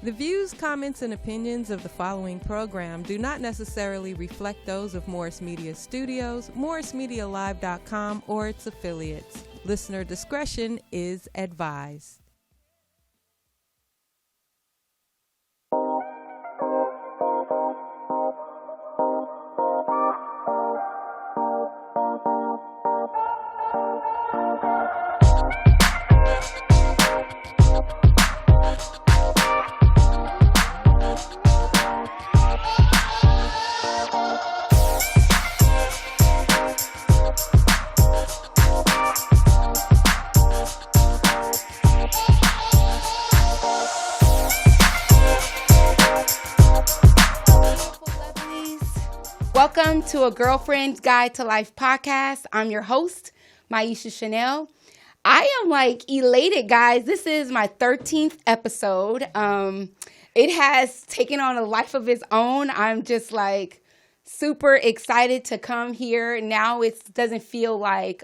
The views, comments, and opinions of the following program do not necessarily reflect those of Morris Media Studios, MorrisMediaLive.com, or its affiliates. Listener discretion is advised. Welcome to a Girlfriend's Guide to Life podcast. I'm your host, Miesha Shanell. I am elated, guys. This is my 13th episode. It has taken on a life of its own. I'm just super excited to come here. Now it doesn't feel like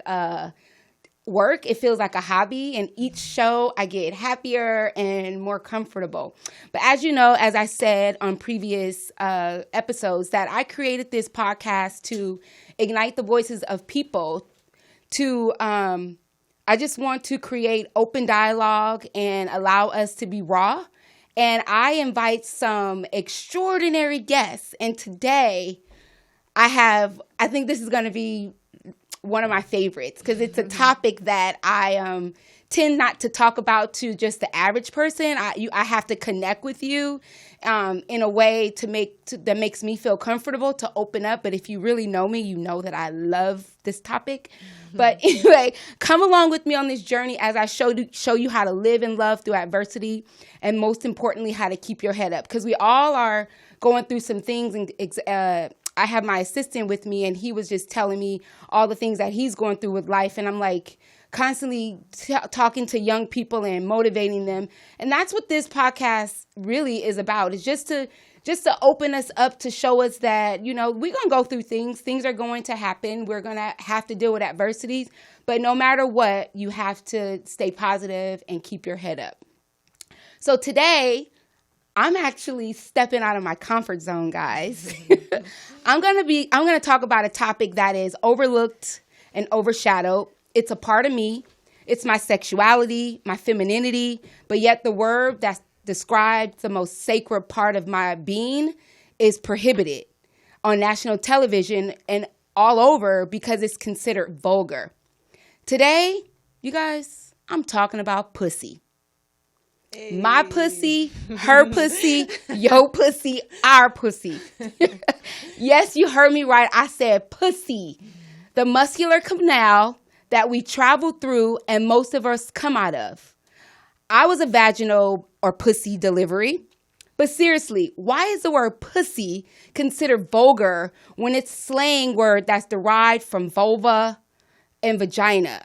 work. It feels like a hobby, and each show I get happier and more comfortable. But as you know, as I said on previous episodes, that I created this podcast to ignite the voices of people. I just want to create open dialogue and allow us to be raw. And I invite some extraordinary guests. And today I think this is going to be one of my favorites because it's a topic that I tend not to talk about to just the average person. I have to connect with you in a way that makes me feel comfortable to open up. But if you really know me, you know that I love this topic. But anyway, come along with me on this journey as I show you how to live and love through adversity, and most importantly, how to keep your head up, because we all are going through some things. And I have my assistant with me, and he was just telling me all the things that he's going through with life. And I'm constantly talking to young people and motivating them. And that's what this podcast really is about. It's just to open us up, to show us that, we're going to go through things. Things are going to happen. We're going to have to deal with adversities. But no matter what, you have to stay positive and keep your head up. So today, I'm actually stepping out of my comfort zone, guys. I'm going to talk about a topic that is overlooked and overshadowed. It's a part of me. It's my sexuality, my femininity, but yet the word that describes the most sacred part of my being is prohibited on national television and all over because it's considered vulgar. Today, you guys, I'm talking about pussy. Hey. My pussy, her pussy, your pussy, our pussy. Yes, you heard me right. I said pussy. The muscular canal that we travel through and most of us come out of. I was a vaginal or pussy delivery. But seriously, why is the word pussy considered vulgar when it's slang word that's derived from vulva and vagina?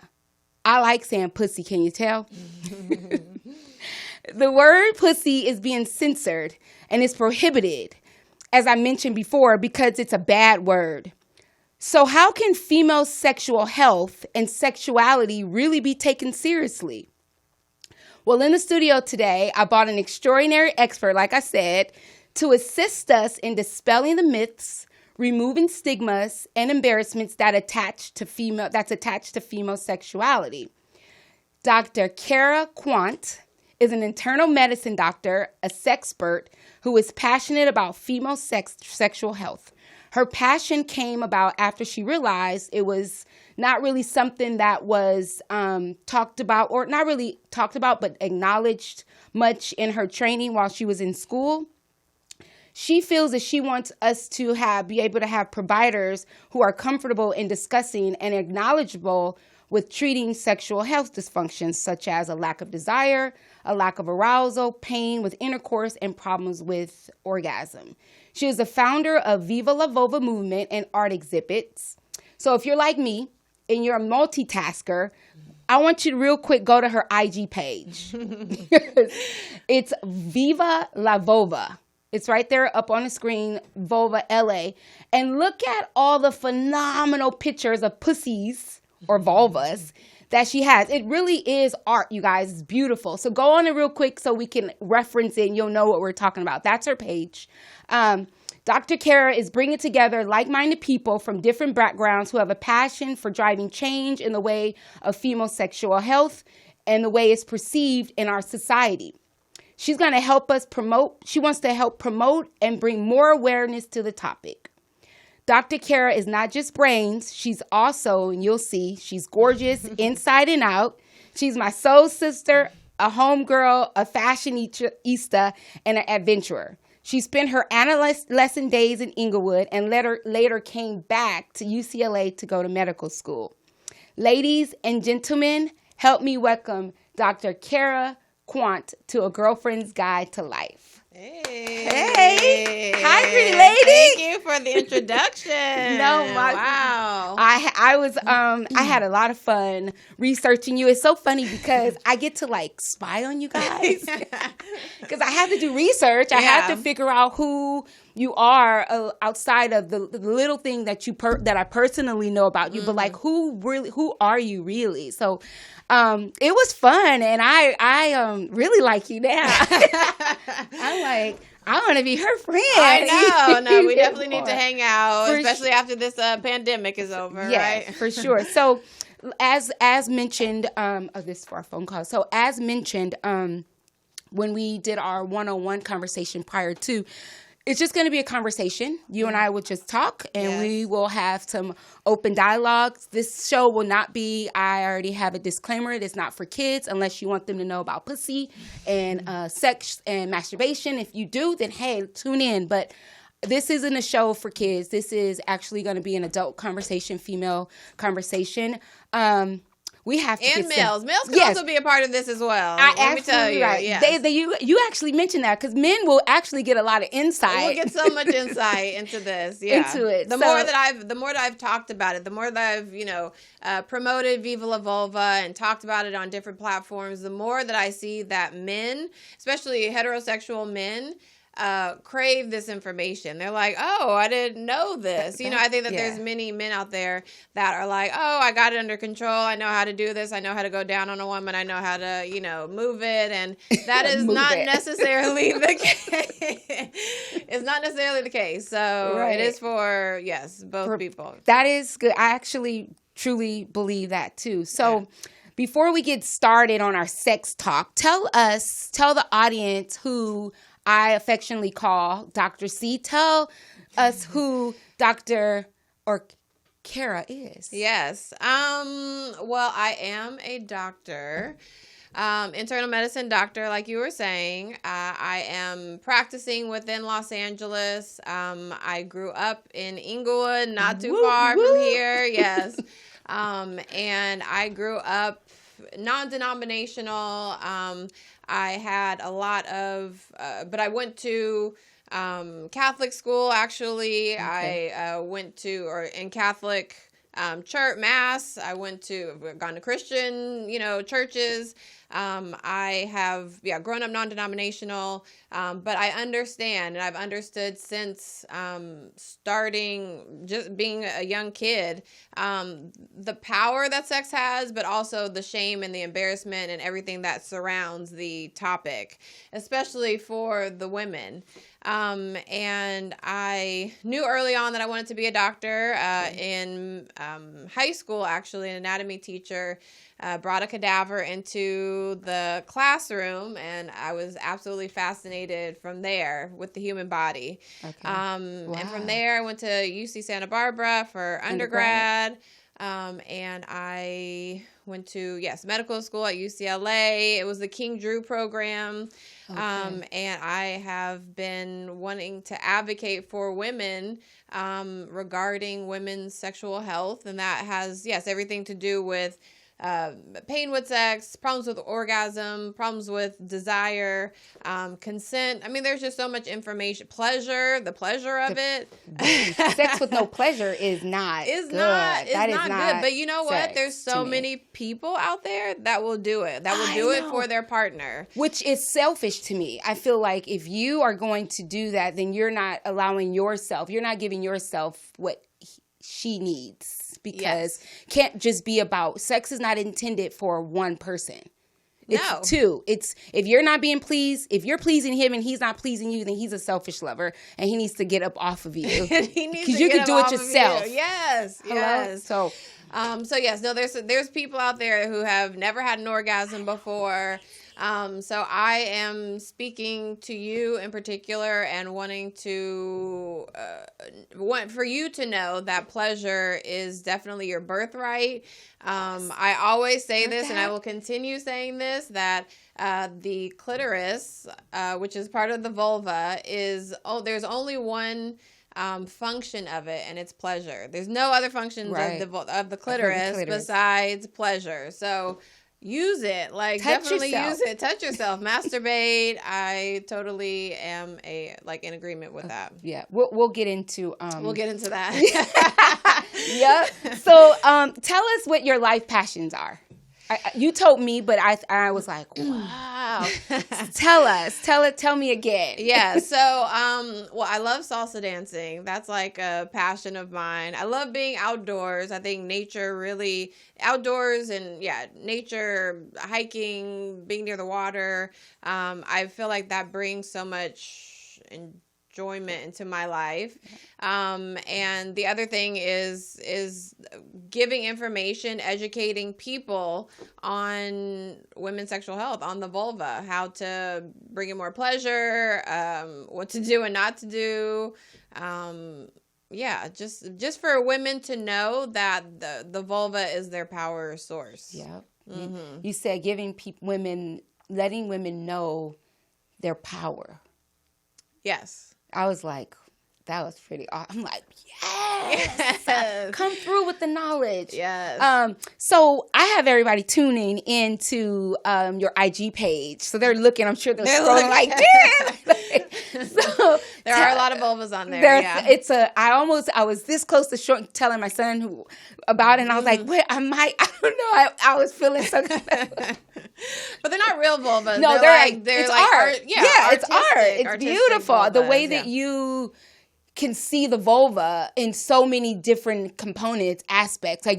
I like saying pussy, can you tell? The word pussy is being censored and is prohibited, as I mentioned before, because it's a bad word. So how can female sexual health and sexuality really be taken seriously? Well, in the studio today, I brought an extraordinary expert, like I said, to assist us in dispelling the myths, removing stigmas and embarrassments that's attached to female sexuality. Dr. Cara Quant is an internal medicine doctor, a sexpert who is passionate about female sexual health. Her passion came about after she realized it was not really something that was talked about, or not really talked about, but acknowledged much in her training while she was in school. She feels that she wants us to be able to have providers who are comfortable in discussing and acknowledgeable with treating sexual health dysfunctions, such as a lack of desire, a lack of arousal, pain with intercourse, and problems with orgasm. She is the founder of Viva La Vulva movement and art exhibits. So if you're like me and you're a multitasker, I want you to real quick go to her IG page. It's Viva La Vulva. It's right there up on the screen, Vulva LA. And look at all the phenomenal pictures of pussies or vulvas that she has. It really is art, you guys. It's beautiful. So go on it real quick so we can reference it and you'll know what we're talking about. That's her page. Dr. Cara is bringing together like-minded people from different backgrounds who have a passion for driving change in the way of female sexual health and the way it's perceived in our society. She's going to help us promote. She wants to help promote and bring more awareness to the topic. Dr. Cara is not just brains. She's also, and you'll see, she's gorgeous inside and out. She's my soul sister, a homegirl, a fashionista, and an adventurer. She spent her adolescent days in Inglewood and later came back to UCLA to go to medical school. Ladies and gentlemen, help me welcome Dr. Cara Quant to A Girlfriend's Guide to Life. Hey. Hi, pretty lady. Thank you for the introduction. Wow. I had a lot of fun researching you. It's so funny because I get to like spy on you guys because I have to do research. I have to figure out who you are outside of the little thing that that I personally know about you, but like who are you really? So it was fun, and I really like you now. I'm like, I want to be her friend. I know. No, we definitely need to hang out, especially after this pandemic is over, yes, right? For sure. So as mentioned, this is for our phone call. So as mentioned, when we did our one-on-one conversation prior to, it's just going to be a conversation. You and I will just talk, and we will have some open dialogues. This show will not be, I already have a disclaimer, it is not for kids unless you want them to know about pussy and sex and masturbation. If you do, then hey, tune in. But this isn't a show for kids. This is actually going to be an adult conversation, female conversation. We have to and males. Males can also be a part of this as well. Let me tell you. Right. Yes. You actually mentioned that because men will actually get a lot of insight. We'll get so much insight into this. Yeah. Into it. The more that I've talked about it, the more that I've promoted Viva La Vulva and talked about it on different platforms, the more that I see that men, especially heterosexual men, crave this information. They're like, oh, I didn't know this. I think that there's many men out there that are like, oh, I got it under control. I know how to do this. I know how to go down on a woman. I know how to, move it. And that is not necessarily the case. It's not necessarily the case. So it is for, both people. That is good. I actually truly believe that too. So before we get started on our sex talk, tell the audience who I affectionately call Dr. C. Tell us who Dr. or Cara is. Yes. Well, I am a doctor, internal medicine doctor, like you were saying. I am practicing within Los Angeles. I grew up in Inglewood, not too far from here. Yes. And I grew up non-denominational. I had a lot of, but I went to Catholic school, actually. Okay. I went to, or in Catholic church, mass. I've gone to Christian, churches. I have, grown up non-denominational, but I understand, and I've understood since starting, just being a young kid, the power that sex has, but also the shame and the embarrassment and everything that surrounds the topic, especially for the women. And I knew early on that I wanted to be a doctor. In high school, actually, an anatomy teacher brought a cadaver into the classroom, and I was absolutely fascinated from there with the human body. Okay. And from there, I went to UC Santa Barbara for undergrad. And I went to, medical school at UCLA. It was the King Drew program. Okay. And I have been wanting to advocate for women regarding women's sexual health. And that has, everything to do with pain with sex, problems with orgasm, problems with desire, consent. I mean, there's just so much information. The pleasure of it. Sex with no pleasure is not good. Not good. But you know what? There's so many people out there that will do it. That will do it for their partner. Which is selfish to me. I feel like if you are going to do that, then you're not allowing yourself, you're not giving yourself what she needs. because can't just be about sex is not intended for one person. It's two. It's if you're not being pleased, if you're pleasing him and he's not pleasing you, then he's a selfish lover and he needs to get up off of you. Because you can do it yourself. Yes. Hello? Yes. So yes, no, there's people out there who have never had an orgasm before. So I am speaking to you in particular and wanting to want for you to know that pleasure is definitely your birthright. I always say this, and I will continue saying this, that the clitoris, which is part of the vulva, there's only one function of it, and it's pleasure. There's no other functions of the clitoris besides pleasure. So use it. Like, definitely use it. Touch yourself. Masturbate. I totally am in agreement with that. Yeah, we'll get into that. Yep. So tell us what your life passions are. You told me, but I was like, wow. Tell me again. Yeah. So, I love salsa dancing. That's like a passion of mine. I love being outdoors. I think nature really outdoors and nature, hiking, being near the water. I feel like that brings so much enjoyment into my life. And the other thing is giving information, educating people on women's sexual health, on the vulva, how to bring in more pleasure, what to do and not to do. Just for women to know that the vulva is their power source. Yeah. Mm-hmm. You said letting women know their power. Yes. I was like, that was pretty awesome. I'm like, yes. Come through with the knowledge. Yes. So I have everybody tuning into your IG page. So they're looking, I'm sure they're scrolling like, damn. So there are a lot of vulvas on there. I was this close to telling my son about it, and I was like, wait, I don't know. I was feeling so good. But they're not real vulvas. No, it's art. It's art. It's beautiful. Vulvas, the way that you can see the vulva in so many different components, aspects. Like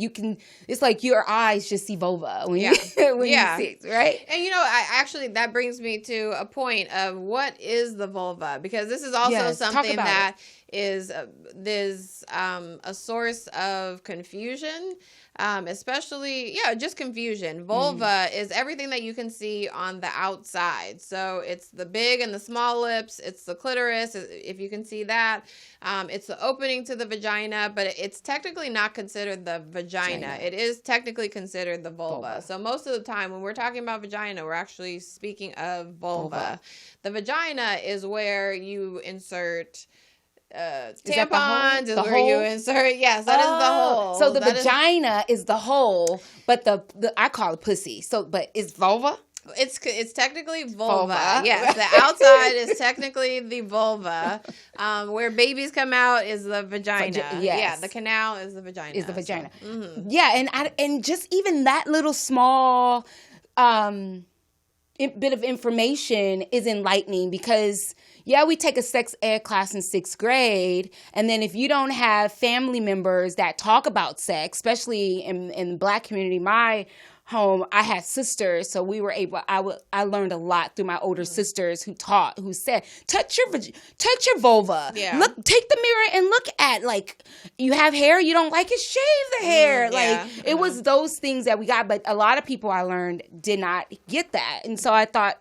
it's like your eyes just see vulva when you see it, right? And that brings me to a point of what is the vulva, because this is also something that is a source of confusion. Especially, just confusion. Vulva is everything that you can see on the outside. So it's the big and the small lips. It's the clitoris, if you can see that. It's the opening to the vagina, but it's technically not considered the vagina. It is technically considered the vulva. So most of the time when we're talking about vagina, we're actually speaking of vulva. The vagina is where you insert tampons, is where you insert. Yes, that is the hole. So the vagina is the hole, but the I call it pussy. So, but it's vulva. It's technically vulva. Yes, the outside is technically the vulva. Where babies come out is the vagina. Yes. Yeah, the canal is the vagina. So, yeah, and just even that little small bit of information is enlightening, because we take a sex ed class in 6th grade, and then if you don't have family members that talk about sex, especially in the Black community, my home, I had sisters, so we were able. I learned a lot through my older sisters who said, touch your vulva. Yeah. Look, take the mirror and look at, like, you have hair, you don't like it, shave the hair. It was those things that we got, but a lot of people I learned did not get that, and so I thought,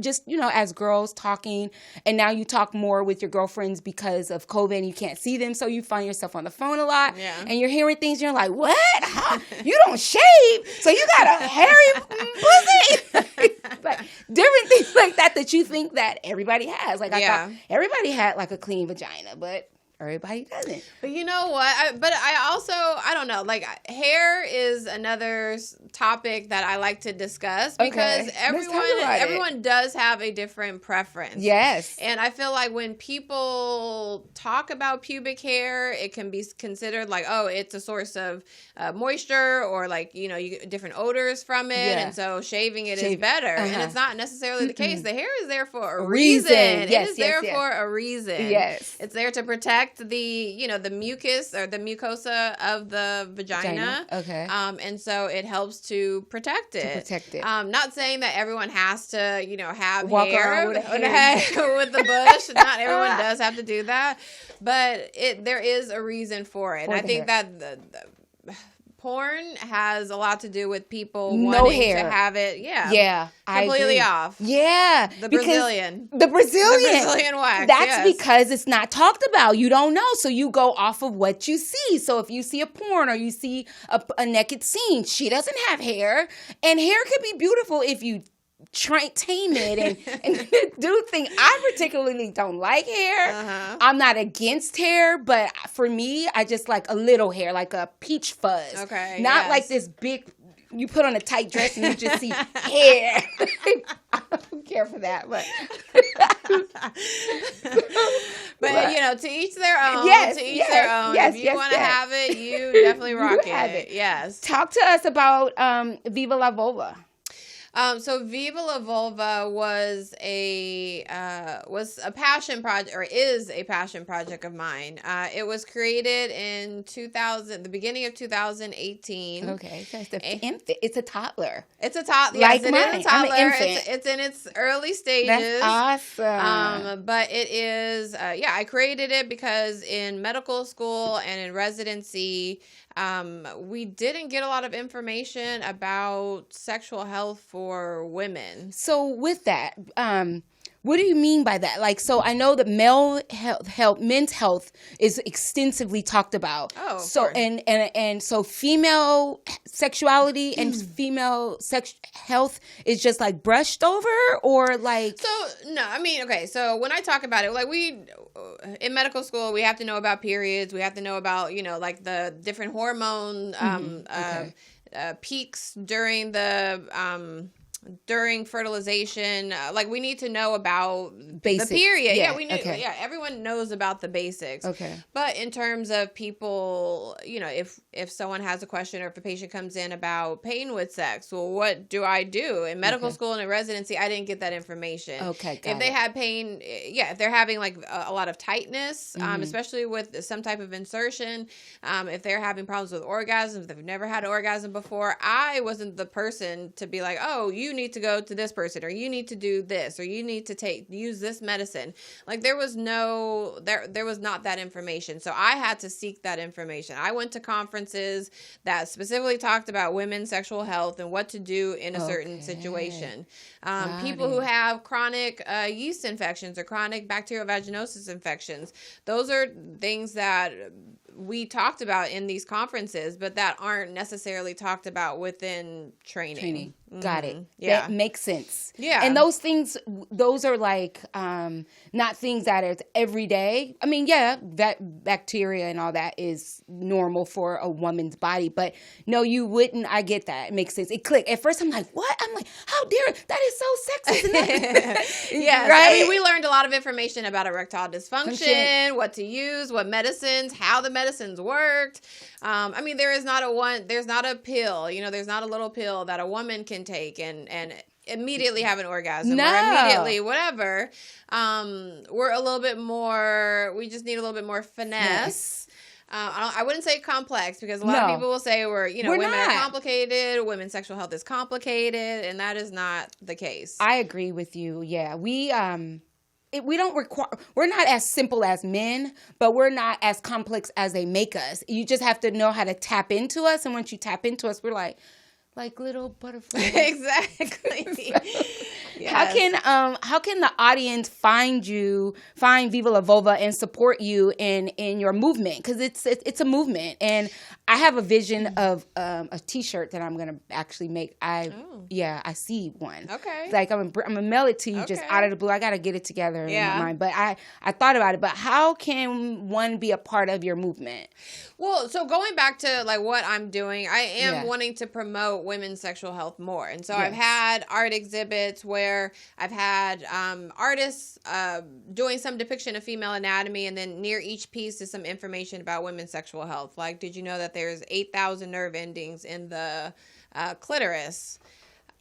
just as girls talking, and now you talk more with your girlfriends because of COVID, and you can't see them, so you find yourself on the phone a lot, and you're hearing things, and you're like, what? Huh? You don't shave, so you got a hairy pussy. Like different things like that you think that everybody has. Like I thought everybody had like a clean vagina, but everybody doesn't. But you know what? I don't know. Like, hair is another topic that I like to discuss, because everyone does have a different preference. Yes. And I feel like when people talk about pubic hair, it can be considered like, oh, it's a source of moisture, or like, you get different odors from it. And so shaving it is better. And it's not necessarily the case. The hair is there for a reason. It is there for a reason. Yes. It's there to protect protect the mucus or the mucosa of the vagina. Okay. And so it helps to protect it. Not saying that everyone has to, have walk hair around with a hair. with the bush. Not everyone does have to do that, but there is a reason for it. And I think that the porn has a lot to do with people wanting to have it. Yeah. Completely off. Yeah. The Brazilian wax. That's because it's not talked about. You don't know. So you go off of what you see. So if you see a porn or you see a naked scene, she doesn't have hair. And hair could be beautiful if you tame it and do things. I particularly don't like hair. I'm not against hair, but for me, I just like a little hair, like a peach fuzz. Okay. Not like this big, you put on a tight dress and you just see hair. I don't care for that, but to each their own. Yes, to each their own. If you want to have it, you definitely rock it. Yes. Talk to us about Viva la Vulva. So Viva la Vulva was a passion project, or is a passion project of mine. It was created in the beginning of 2018. Okay, so it's a toddler. It's a toddler. Like yes, mine. It is a toddler. I'm an infant. It's in its early stages. That's awesome. But it is. I created it because in medical school and in residency, we didn't get a lot of information about sexual health for women. So with that, what do you mean by that? Like, so I know that men's health is extensively talked about. Oh, so course. and so female sexuality and female sex health is just like brushed over, or like. So no, I mean, okay. So when I talk about it, like in medical school, we have to know about periods. We have to know about like the different hormone peaks during during fertilization. Like we need to know about basics. The period. Yeah, we knew. Okay. Yeah, everyone knows about the basics. Okay. But in terms of people, if someone has a question or if a patient comes in about pain with sex, well, what do I do? In medical school and in residency, I didn't get that information. Okay. If they had pain, if they're having like a lot of tightness, especially with some type of insertion, if they're having problems with orgasms, if they've never had an orgasm before, I wasn't the person to be like, oh, you need to go to this person, or you need to do this, or you need to use this medicine. Like there was not that information. So I had to seek that information. I went to conferences that specifically talked about women's sexual health and what to do in a certain situation. People who have chronic yeast infections or chronic bacterial vaginosis infections, those are things that we talked about in these conferences, but that aren't necessarily talked about within training. Got it. Yeah. That makes sense. Yeah. And those are like not things that are every day. I mean, yeah, that bacteria and all that is normal for a woman's body, but no, you wouldn't. I get that. It makes sense. It clicked. At first I'm like, what? I'm like, how dare, that is so sexist. Yeah. Right? I mean, we learned a lot of information about erectile dysfunction, what to use, what medicines, how the medicines worked. I mean, there's not a pill, there's not a little pill that a woman can take and immediately have an orgasm or immediately whatever. We're a little bit more, we just need a little bit more finesse. I wouldn't say complex, because a lot of people will say women are complicated, women's sexual health is complicated, and that is not the case. I agree with you. Yeah. We don't require, we're not as simple as men, but we're not as complex as they make us. You just have to know how to tap into us. And once you tap into us, we're like little butterflies. Exactly. Yes. How can the audience find Viva La Vulva and support you in your movement? Because it's a movement, and I have a vision of a T-shirt that I'm gonna actually make. I see one. Okay. It's like I'm gonna mail it to you just out of the blue. I gotta get it together in my mind. But I thought about it. But how can one be a part of your movement? Well, so going back to like what I'm doing, I am wanting to promote women's sexual health more. And so I've had art exhibits where I've had artists doing some depiction of female anatomy, and then near each piece is some information about women's sexual health. Like, did you know that there's 8,000 nerve endings in the clitoris?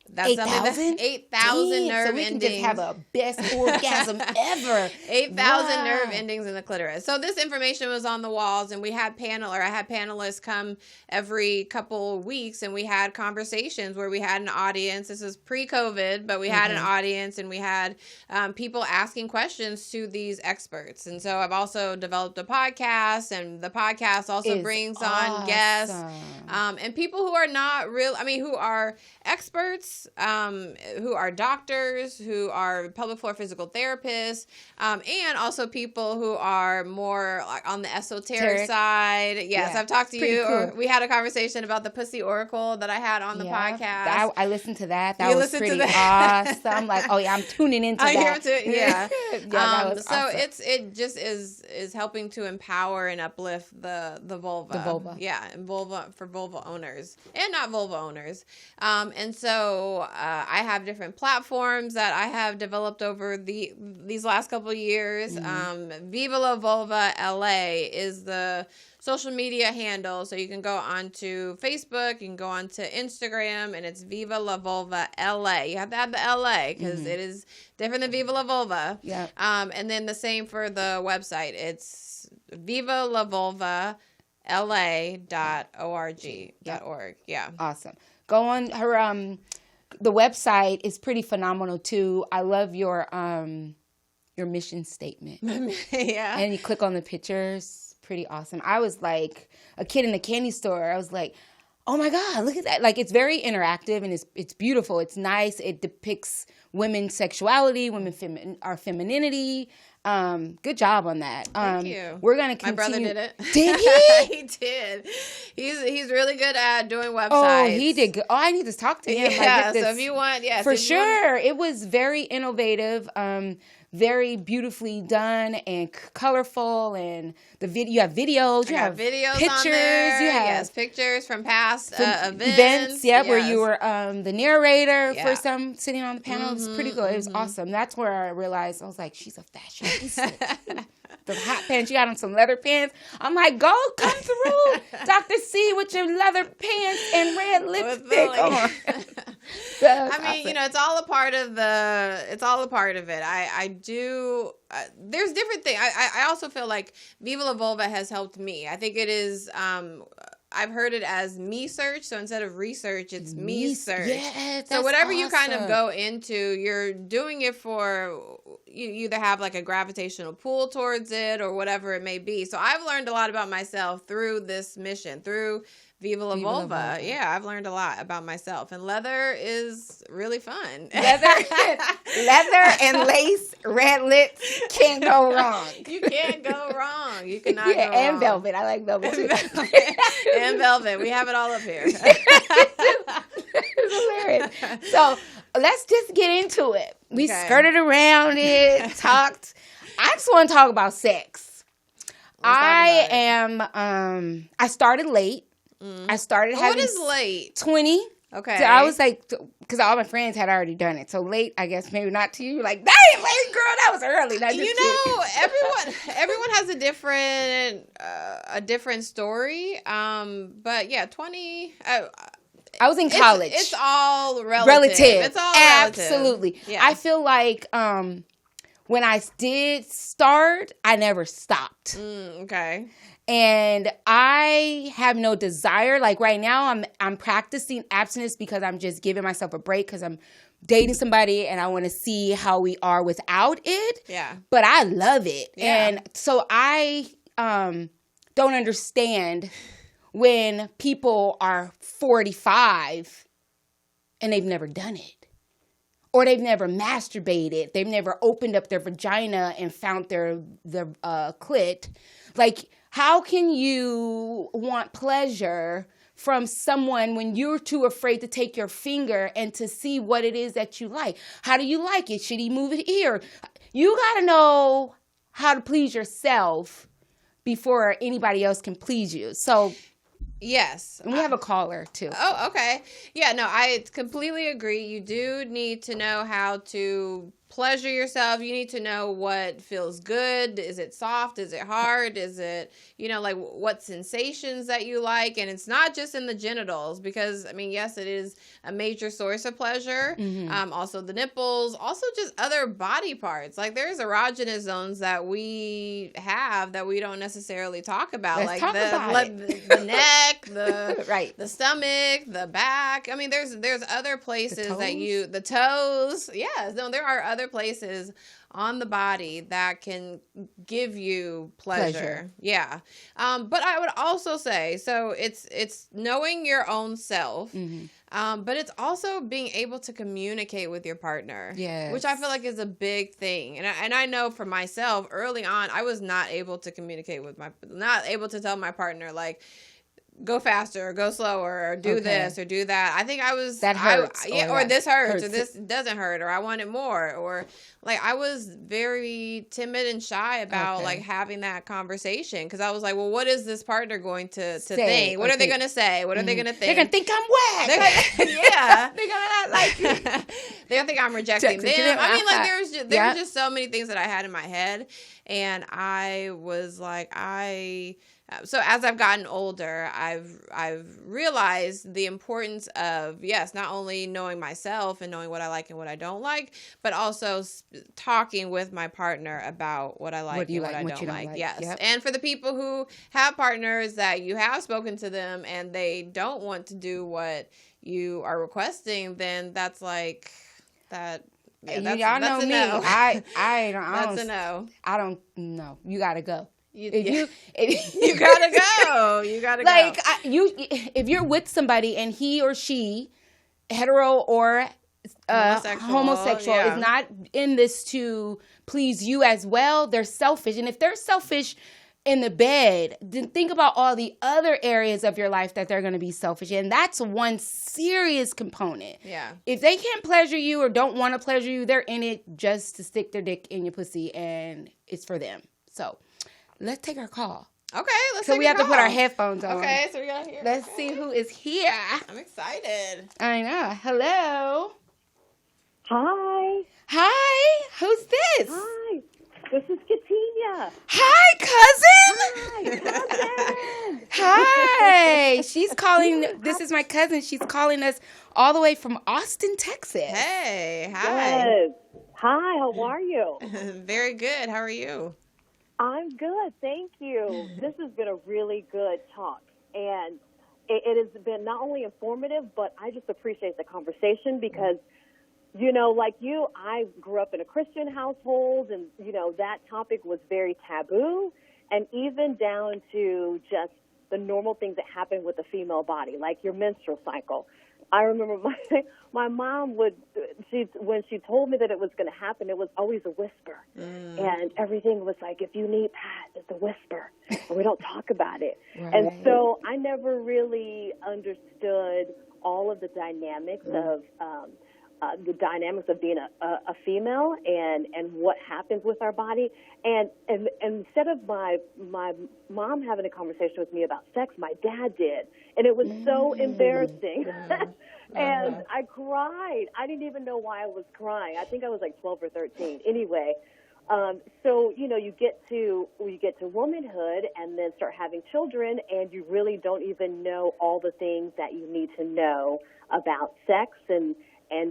That's 8,000? 8,000 nerve so we endings. can just have a best orgasm ever. 8,000 nerve endings in the clitoris. So this information was on the walls, and I had panelists come every couple weeks, and we had conversations where we had an audience. This is pre-COVID, but we had an audience, and we had people asking questions to these experts. And so I've also developed a podcast, and the podcast also brings on guests and people who are not real. I mean, who are experts. Who are doctors, who are pelvic floor physical therapists, and also people who are more like on the esoteric side. Yes, yeah, I've talked to you. Cool. Or we had a conversation about the pussy oracle that I had on the podcast. I listened to that. That was pretty awesome. Like, oh yeah, I'm tuning into that. Yeah. That was so awesome. It just is helping to empower and uplift the vulva. The vulva. Yeah, and vulva for vulva owners and not vulva owners. And so I have different platforms that I have developed over these last couple of years. Viva La Vulva LA is the social media handle. So you can go onto Facebook, you can go onto Instagram, and it's Viva La Vulva LA. You have to have the LA because it is different than Viva La Vulva. Yeah. And then the same for the website. It's Viva La Vulva LA.org. Yeah. Awesome. Go on her the website is pretty phenomenal too. I love your mission statement. Yeah. And you click on the pictures. Pretty awesome. I was like a kid in a candy store. I was like, oh my God, look at that. Like, it's very interactive and it's beautiful. It's nice. It depicts women's sexuality, our femininity. Good job on that. Thank you. We're gonna continue. My brother did it. Did he? He did. He's really good at doing websites. Oh, he did good. Oh, I need to talk to him. Yeah. So if you want, for sure, it was very innovative. Very beautifully done and colorful, and you have videos, you have videos, pictures, on there. You have pictures from past events. Yeah, where you were the narrator for some sitting on the panel. It was pretty good. It was awesome. That's where I realized I was like, she's a fashionista. The hot pants, you got on some leather pants. I'm like, come through, Dr. C, with your leather pants and red lipstick on. I mean, awesome. It's all a part of it. I do. There's different things. I also feel like Viva La Vulva has helped me. I think it is. I've heard it as me search. So instead of research, it's me search. Yeah, so whatever you kind of go into, you're doing it for, you either have like a gravitational pull towards it or whatever it may be. So I've learned a lot about myself through this mission, through Viva La Vulva. Yeah, I've learned a lot about myself. And leather is really fun. Leather and lace, red lips, can't go wrong. You can't go wrong. You cannot go wrong. And velvet. I like velvet too. And velvet. We have it all up here. It's hilarious. So let's just get into it. We skirted around it, talked. I just want to talk about sex. I started late. I started having... What is late? 20. Okay. So I was like, because all my friends had already done it. So late, I guess maybe not to you. Like, that ain't late, girl. That was early. Everyone has a different story. But yeah, 20... I was in college. It's all relative. It's all relative. Absolutely. Yeah. I feel like when I did start, I never stopped. Okay. And I have no desire. Like right now, I'm practicing abstinence because I'm just giving myself a break because I'm dating somebody and I want to see how we are without it. Yeah. But I love it. Yeah. And so I don't understand when people are 45 and they've never done it. Or they've never masturbated. They've never opened up their vagina and found their clit. Like, how can you want pleasure from someone when you're too afraid to take your finger and to see what it is that you like? How do you like it? Should he move it here? You got to know how to please yourself before anybody else can please you. So... Yes. And we have a caller, too. Oh, okay. Yeah, no, I completely agree. You do need to know how to pleasure yourself, you need to know what feels good. Is it soft? Is it hard? Is it, like what sensations that you like? And it's not just in the genitals, because, I mean, yes, it is a major source of pleasure. Also the nipples, also just other body parts. Like there's erogenous zones that we have that we don't necessarily talk about. Let's like talk about the neck, the right. the stomach, the back. I mean, there's other places the toes. Yes, no, there are other places on the body that can give you pleasure. Yeah. But I would also say, so it's knowing your own self. But it's also being able to communicate with your partner, which I feel like is a big thing. And I know for myself, early on, I was not able to communicate not able to tell my partner, like, go faster or go slower or do this or do that. I think I was that hurts. Or this hurts or this doesn't hurt or I want it more, or like I was very timid and shy about like having that conversation, because I was like, well, what is this partner going to think? What are they going to say? What are they going to think? They're going to think I'm whack. Yeah. They're going to not like me. They're going to think I'm rejecting them. I mean, like there was just so many things that I had in my head, and I was like, so as I've gotten older, I've realized the importance of, yes, not only knowing myself and knowing what I like and what I don't like, but also talking with my partner about what I like and what I don't like. Yes. Yep. And for the people who have partners that you have spoken to them and they don't want to do what you are requesting, then that's like that. Yeah, y'all know me. No. I That's a no. I don't know. You got to go. You gotta go. You gotta like, go. If you're with somebody and he or she, hetero or homosexual is not in this to please you as well, they're selfish. And if they're selfish in the bed, then think about all the other areas of your life that they're going to be selfish in. That's one serious component. Yeah. If they can't pleasure you or don't want to pleasure you, they're in it just to stick their dick in your pussy, and it's for them. So let's take our call. Okay, let's So we have to put our headphones on. Okay, so we got here. Let's see who is here. I'm excited. I know. Hello. Hi. Hi. Who's this? Hi. This is Katina. Hi, cousin. Hi, cousin. Hi. She's calling. This is my cousin. She's calling us all the way from Austin, Texas. Hey. Hi. Yes. Hi, how are you? Very good. How are you? I'm good, thank you. This has been a really good talk, and it has been not only informative, but I just appreciate the conversation because, like you, I grew up in a Christian household, and, that topic was very taboo, and even down to just the normal things that happen with the female body, like your menstrual cycle. I remember my mom when she told me that it was going to happen, it was always a whisper. And everything was like, if you need Pat, it's a whisper. And we don't talk about it. Right. And so I never really understood all of the dynamics of being a female and what happens with our body. And instead of my mom having a conversation with me about sex, my dad did. And it was so embarrassing. And I cried. I didn't even know why I was crying. I think I was like 12 or 13. Anyway, so, you get to womanhood and then start having children, and you really don't even know all the things that you need to know about sex and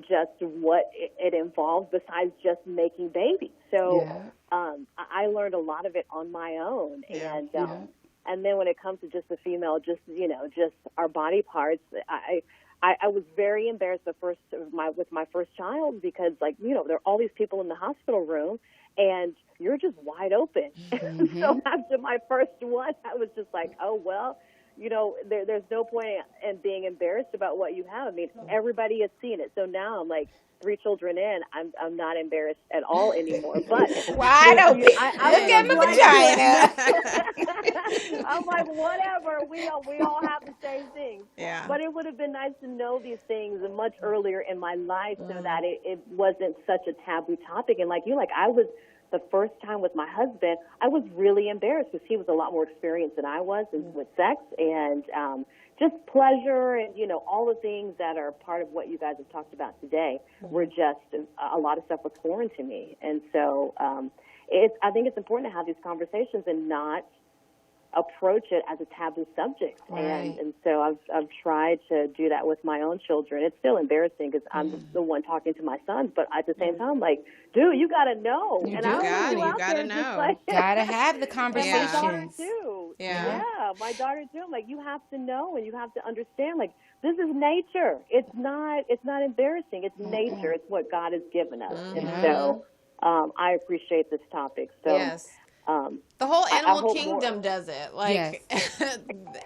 just what it involves besides just making babies. So I learned a lot of it on my own. Yeah. And then when it comes to just the female, just our body parts, I was very embarrassed with my first child because, there are all these people in the hospital room, and you're just wide open. Mm-hmm. So after my first one, I was just like, oh, well, there's no point in being embarrassed about what you have. I mean, everybody has seen it. So now I'm like 3 children in, I'm not embarrassed at all anymore. But wide open. Look at my vagina. I'm like, whatever. We all have the same things. Yeah. But it would have been nice to know these things much earlier in my life so that it wasn't such a taboo topic. And I was the first time with my husband, I was really embarrassed because he was a lot more experienced than I was with sex. And just pleasure and, all the things that are part of what you guys have talked about today were just, a lot of stuff was foreign to me. And so I think it's important to have these conversations and not approach it as a taboo subject. Right. And so I've tried to do that with my own children. It's still embarrassing because I'm the one talking to my sons, but at the same time, like, dude, you got to know. You and do. You gotta know. Gotta have the and my daughter conversations. too. Yeah. My daughter too. I'm like, you have to know and you have to understand. Like, this is nature. It's not embarrassing. It's nature. It's what God has given us. And so I appreciate this topic. So Yes. The whole animal kingdom does it. Like,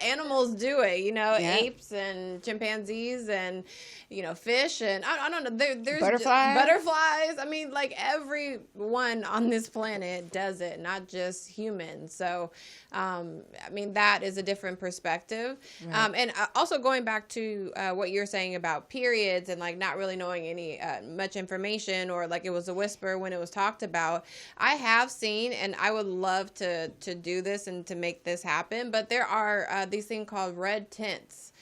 animals do it, apes and chimpanzees and, fish and I don't know. There's butterflies. I mean, like everyone on this planet does it, not just humans. So, I mean, that is a different perspective. Right. And also going back to what you're saying about periods and like not really knowing any much information, or like it was a whisper when it was talked about. I have seen, and I would love to do this and to make this happen, but there are these things called red tints.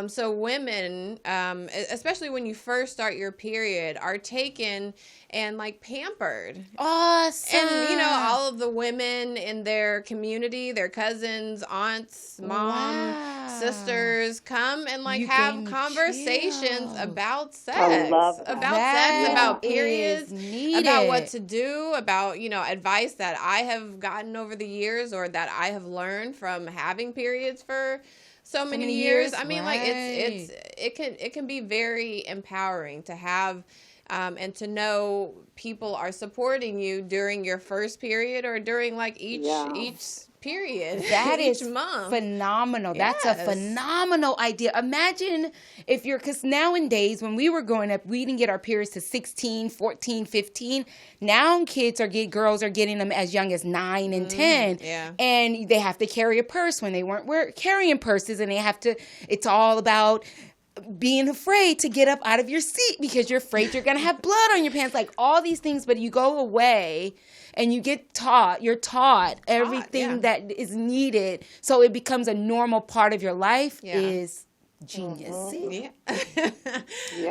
So women, especially when you first start your period, are taken and like pampered. Awesome. And all of the women in their community, their cousins, aunts, mom, sisters come and like have conversations about sex. I love that. About sex, about periods, about what to do, about, advice that I have gotten over the years or that I have learned from having periods for so many years. I mean, like it can be very empowering to have and to know people are supporting you during your first period or during like each period. That each is month. Phenomenal. Yes. That's a phenomenal idea. Imagine because nowadays when we were growing up, we didn't get our periods to 16, 14, 15. Now girls are getting them as young as 9 and 10. Yeah. And they have to carry a purse when they weren't carrying purses, and it's all about being afraid to get up out of your seat because you're afraid you're going to have blood on your pants, like all these things. But you go away and you're taught everything that is needed. So it becomes a normal part of your life is genius. Yeah.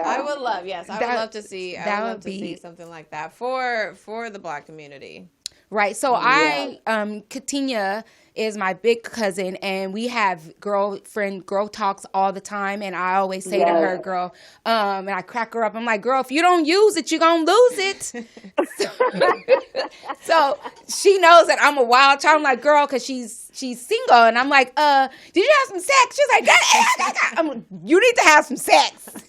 I would love to see something like that for the Black community. Right. So Katinya is my big cousin, and we have girl talks all the time. And I always say to her, girl, and I crack her up. I'm like, girl, if you don't use it, you're going to lose it. So she knows that I'm a wild child. I'm like, girl, because she's single. And I'm like, did you have some sex? She's like, you need to have some sex.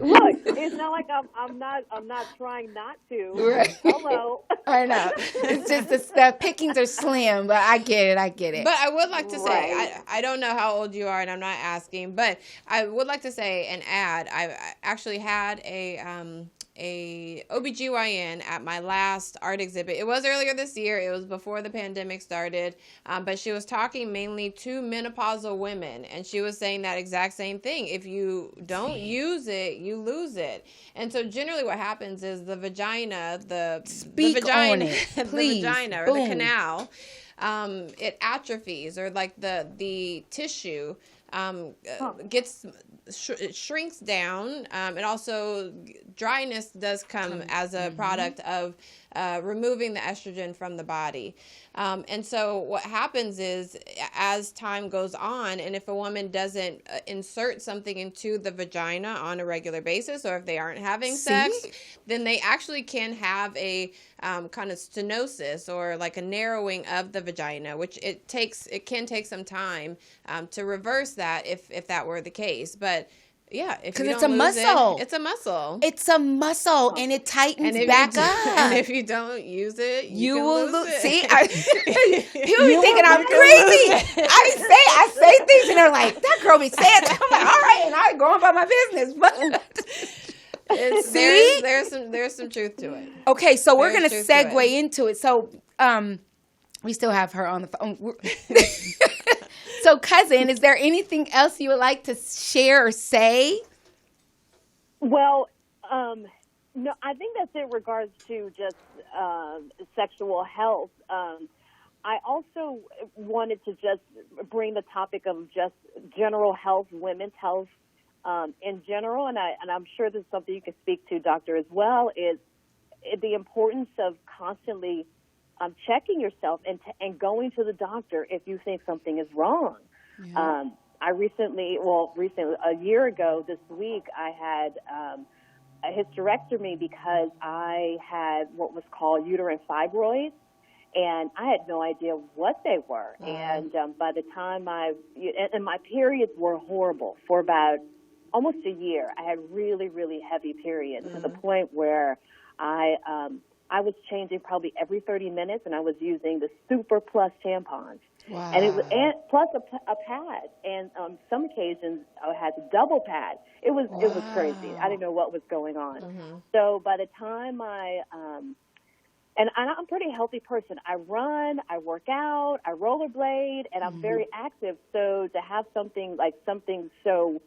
Look, it's not like I'm not trying not to. Right. Hello. I know. It's just the pickings are slim, but I get it. But I would like to say, I don't know how old you are, and I'm not asking, but I would like to say and add, I actually had a OBGYN at my last art exhibit. It was earlier this year. It was before the pandemic started. But she was talking mainly to menopausal women. And she was saying that exact same thing. If you don't use it, you lose it. And so generally what happens is the vagina, the vagina or the canal, it atrophies, or like the tissue it shrinks down. It also, dryness does come as a product of removing the estrogen from the body. And so what happens is, as time goes on, and if a woman doesn't insert something into the vagina on a regular basis, or if they aren't having sex, then they actually can have a kind of stenosis, or like a narrowing of the vagina, which it can take some time to reverse that if that were the case. But yeah, if you don't it's a muscle. it's a muscle. It's a muscle, and it tightens back up. And if you don't use it, you will lose it. See, people be thinking I'm crazy. I say things, and they're like, "That girl be saying." I'm like, "All right," and I'm going about my business. But there's some truth to it. Okay, so we're gonna segue into it. So we still have her on the phone. So, cousin, is there anything else you would like to share or say? Well, no, I think that's in regards to just sexual health. I also wanted to just bring the topic of just general health, women's health in general, and I'm sure this is something you can speak to, Doctor, as well, is the importance of constantly checking yourself and going to the doctor if you think something is wrong. Yeah. I recently, a year ago this week, I had a hysterectomy because I had what was called uterine fibroids, and I had no idea what they were. And by the time my periods were horrible for about almost a year. I had really, really heavy periods to the point where I was changing probably every 30 minutes, and I was using the Super Plus tampons. Wow. And it was plus a pad, and on some occasions I had a double pad. It was crazy. I didn't know what was going on. So by the time and I'm a pretty healthy person. I run, I work out, I rollerblade, and I'm very active. So to have something so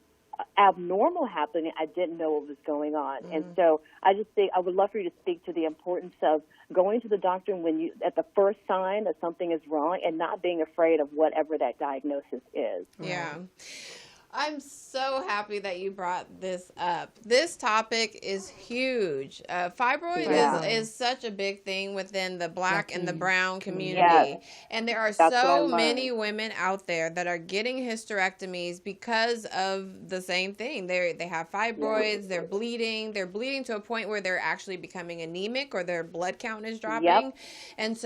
abnormal happening, I didn't know what was going on. And so I just think I would love for you to speak to the importance of going to the doctor when at the first sign that something is wrong, and not being afraid of whatever that diagnosis is. Yeah. I'm so happy that you brought this up. This topic is huge. Fibroid is such a big thing within the Black and the brown community. Yes. And there are so many women out there that are getting hysterectomies because of the same thing. They have fibroids, they're bleeding to a point where they're actually becoming anemic, or their blood count is dropping. Yep. And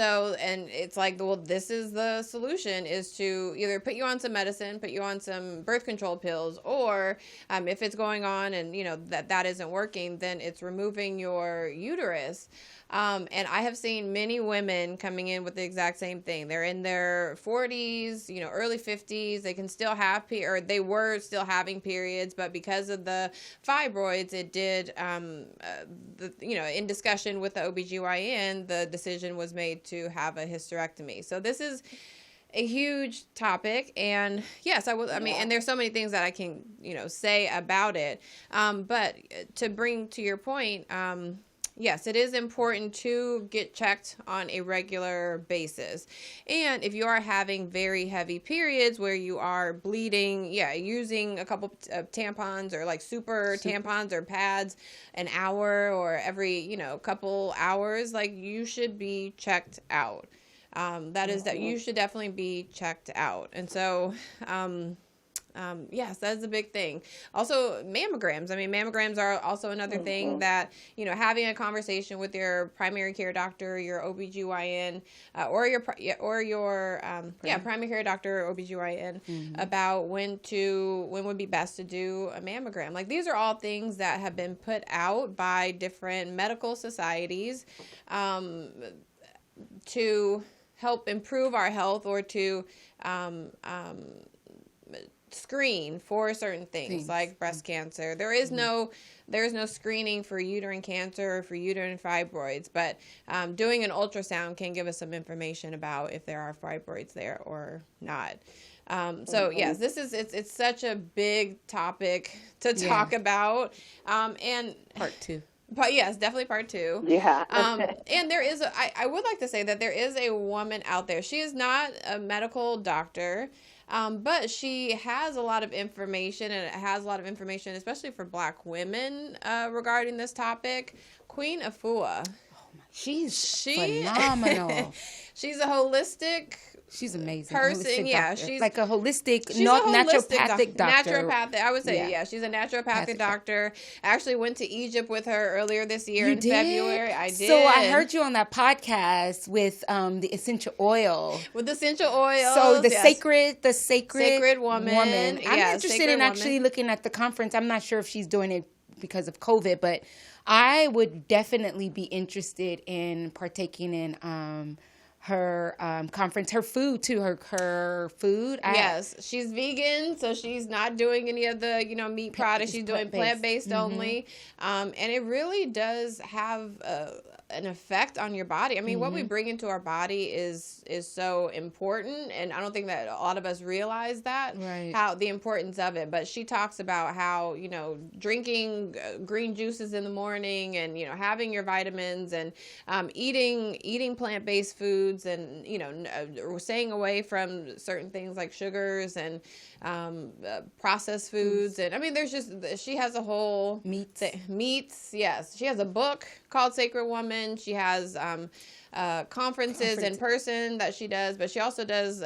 it's like, well, this is the solution, is to either put you on some medicine, put you on some birth control pills, or if it's going on and that isn't working, then it's removing your uterus. And I have seen many women coming in with the exact same thing. They're in their 40s, early 50s. They can still have they were still having periods, but because of the fibroids, it did, in discussion with the OBGYN, the decision was made to have a hysterectomy. So this is a huge topic, and yes, and there's so many things that I can, say about it. But to bring to your point, yes, it is important to get checked on a regular basis. And if you are having very heavy periods where you are bleeding, using a couple of tampons, or like super tampons or pads an hour or every, couple hours, like, you should be checked out. That you should definitely be checked out. And so, yes, that's a big thing. Also, mammograms. I mean, mammograms are also another thing that, having a conversation with your primary care doctor, your OBGYN, or your primary care doctor or OBGYN about when would be best to do a mammogram. Like, these are all things that have been put out by different medical societies, to help improve our health, or to screen for certain things like breast cancer. There is no screening for uterine cancer or for uterine fibroids, but doing an ultrasound can give us some information about if there are fibroids there or not. So yes, it's such a big topic to talk about, and part 2. But yes, definitely part 2. Yeah. And there is I would like to say that there is a woman out there. She is not a medical doctor, but she has a lot of information, and it has a lot of information, especially for Black women, regarding this topic. Queen Afua. She's phenomenal. She's a holistic. She's amazing. Person, she's like a holistic, naturopathic doctor. Naturopathic, I would say, she's a naturopathic doctor. I actually went to Egypt with her earlier this year in February. I did. So I heard you on that podcast with the essential oil. With essential oil. So the sacred woman. I'm interested in actually looking at the conference. I'm not sure if she's doing it because of COVID, but I would definitely be interested in partaking in her conference, her food too, her food. Yes, she's vegan, so she's not doing any of the meat products. She's doing plant-based only, and it really does have an effect on your body. I mean, what we bring into our body is so important, and I don't think that a lot of us realize that, how the importance of it. But she talks about how, you know, drinking green juices in the morning, and, you know, having your vitamins, and eating plant-based foods, and, you know, staying away from certain things like sugars and processed foods. And I mean, there's just, she has a whole meats. Yes. She has a book called Sacred Woman. She has conferences in person that she does, but she also does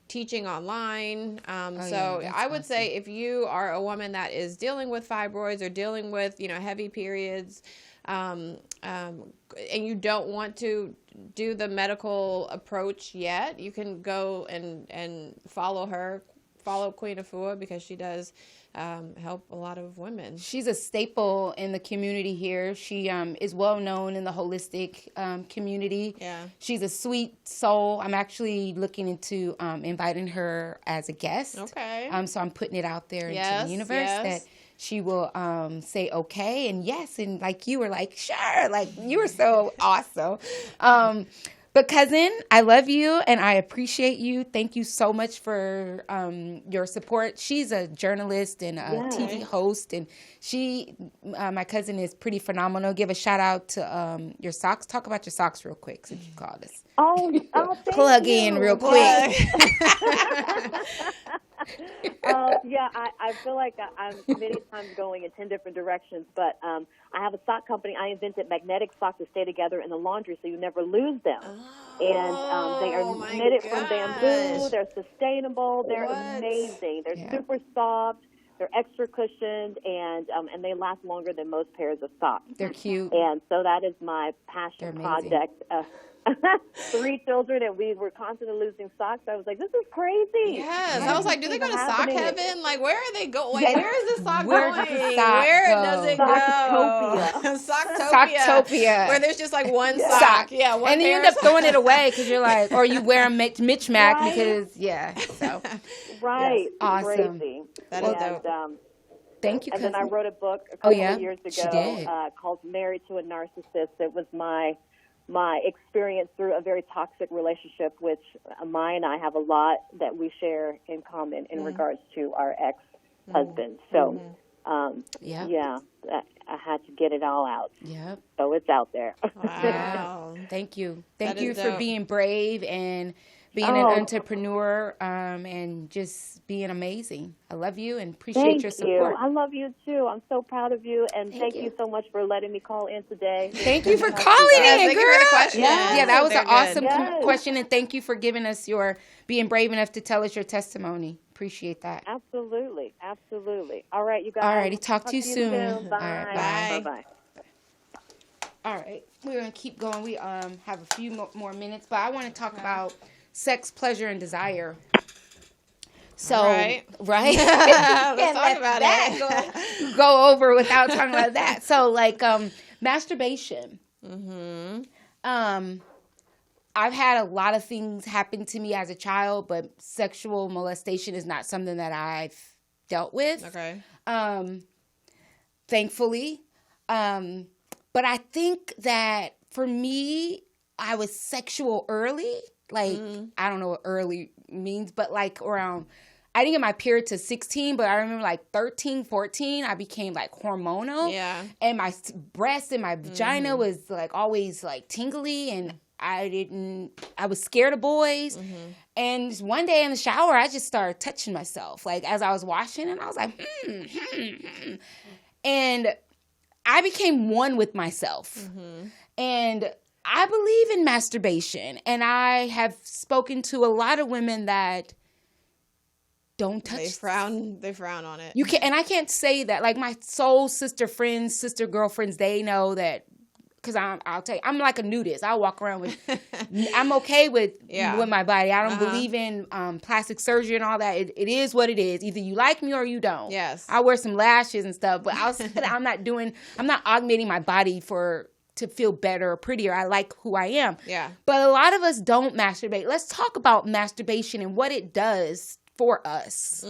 teaching online. So I would say if you are a woman that is dealing with fibroids or dealing with, you know, heavy periods, and you don't want to do the medical approach yet, you can go and follow Queen Afua, because she does help a lot of women. She's a staple in the community here. She is well known in the holistic community. Yeah. She's a sweet soul. I'm actually looking into inviting her as a guest. Okay. So I'm putting it out there into the universe that she will say okay and yes, and like you were like, sure, like you were so awesome. But cousin, I love you and I appreciate you. Thank you so much for your support. She's a journalist and a TV host, and my cousin is pretty phenomenal. Give a shout out to your socks. Talk about your socks real quick since you called us. Plug in real quick. I feel like I'm many times going in 10 different directions, but I have a sock company. I invented magnetic socks to stay together in the laundry so you never lose them. They are knitted from bamboo. They're sustainable. They're amazing. They're super soft. They're extra cushioned, and they last longer than most pairs of socks. They're cute. And so that is my passion project. 3 children, and we were constantly losing socks. I was like, this is crazy. Yes. I was like, do they go to sock heaven? Like, where are they going? Like, where is the sock going? Where does it go? Socktopia. Where there's just like one sock. Yeah, one and then you end up throwing it away because you're like, or you wear a mismatch because, so. Right. Yes. Awesome. Crazy. That is dope. Thank you, cousin. And then I wrote a book a couple of years ago called Married to a Narcissist. It was my experience through a very toxic relationship, which Maya and I have a lot that we share in common in regards to our ex-husband. So, I had to get it all out. Yep. So it's out there. Wow. Thank you. Thank you for being brave and being an entrepreneur and just being amazing. I love you and appreciate your support. I love you too. I'm so proud of you, and thank you so much for letting me call in today. Thank you for calling in, thank girl. You for the question. Yeah, that was an awesome question, and thank you for giving us being brave enough to tell us your testimony. Appreciate that. Absolutely. All right, you guys. All righty, talk to you soon. Bye. All right, Bye. All right, we're gonna keep going. We have a few more minutes, but I want to talk about sex, pleasure, and desire. So, right? Let's talk about it. Go over without talking about that. So, like, masturbation. I've had a lot of things happen to me as a child, but sexual molestation is not something that I've dealt with. Okay. Thankfully. But I think that for me, I was sexual early. Like, I don't know what early means, but like around, I didn't get my period to 16, but I remember like 13, 14, I became like hormonal. Yeah. And my breast and my vagina was like always like tingly, and I was scared of boys. And one day in the shower, I just started touching myself, like as I was washing, and I was like, and I became one with myself. And I believe in masturbation, and I have spoken to a lot of women that don't touch. They frown on it. And I can't say that. Like my soul sister friends, sister girlfriends, they know that, because I'll tell you, I'm like a nudist. I walk around with, I'm okay with my body. I don't believe in plastic surgery and all that. It is what it is. Either you like me or you don't. Yes. I wear some lashes and stuff, but I'm not augmenting my body to feel better or prettier. I like who I am. Yeah. But a lot of us don't masturbate. Let's talk about masturbation and what it does for us.